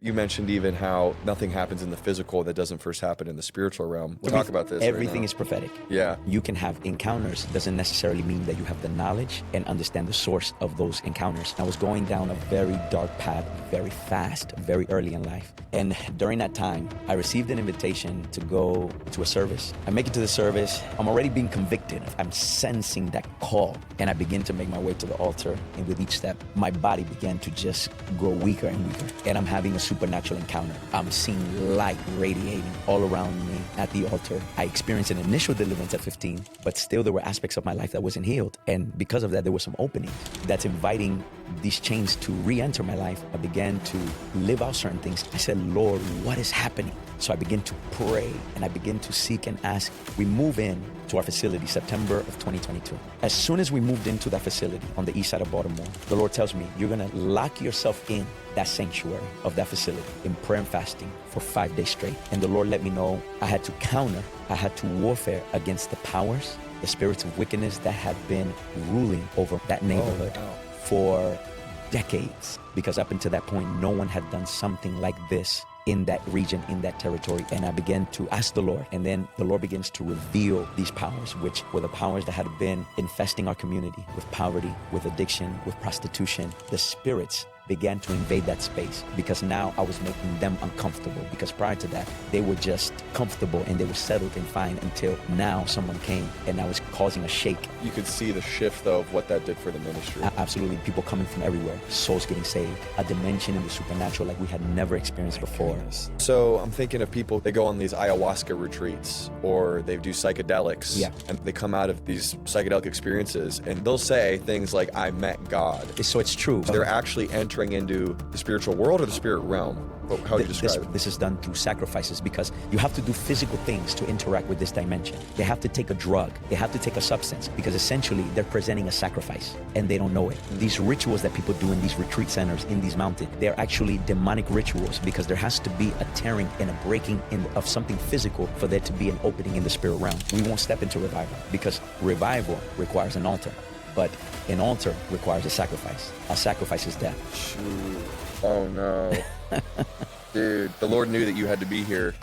You mentioned even how nothing happens in the physical that doesn't first happen in the spiritual realm. We'll talk about this. Everything is prophetic. Yeah. You can have encounters, doesn't necessarily mean that you have the knowledge and understand the source of those encounters. I was going down a very dark path, very fast, very early in life. And during that time, I received an invitation to go to a service. I make it to the service. I'm already being convicted. I'm sensing that call. And I begin to make my way to the altar. And with each step, my body began to just grow weaker and weaker. And I'm having a supernatural encounter. I'm seeing light radiating all around me at the altar. I experienced an initial deliverance at 15, but still there were aspects of my life that wasn't healed. And because of that, there were some openings that's inviting these chains to re-enter my life. I began to live out certain things. I said, Lord, what is happening? So I began to pray and I began to seek and ask. We move in to our facility September of 2022. As soon as we moved into that facility on the east side of Baltimore, the Lord tells me, you're gonna lock yourself in that sanctuary of that facility in prayer and fasting for 5 days straight. And the Lord let me know I had to counter, I had to warfare against the powers, the spirits of wickedness that had been ruling over that neighborhood for decades. Because up until that point, no one had done something like this in that region, in that territory. And I began to ask the Lord, and then the Lord begins to reveal these powers, which were the powers that had been infesting our community with poverty, with addiction, with prostitution. The spirits began to invade that space because now I was making them uncomfortable, because prior to that, they were just comfortable and they were settled and fine until now someone came and now it's causing a shake. You could see the shift, though, of what that did for the ministry. Absolutely. People coming from everywhere, souls getting saved, a dimension in the supernatural like we had never experienced before. So I'm thinking of people, they go on these ayahuasca retreats or they do psychedelics. Yeah. And they come out of these psychedelic experiences and they'll say things like, I met God. So it's true. They're actually entering into the spiritual world or the spirit realm. How do you describe it? This is done through sacrifices, because you have to do physical things to interact with this dimension. They have to take a drug. They have to take a substance, because essentially they're presenting a sacrifice and they don't know it. These rituals that people do in these retreat centers, in these mountains, they're actually demonic rituals, because there has to be a tearing and a breaking in of something physical for there to be an opening in the spirit realm. We won't step into revival, because revival requires an altar. But an altar requires a sacrifice. A sacrifice is death. Shoot. Oh no. Dude, the Lord knew that you had to be here.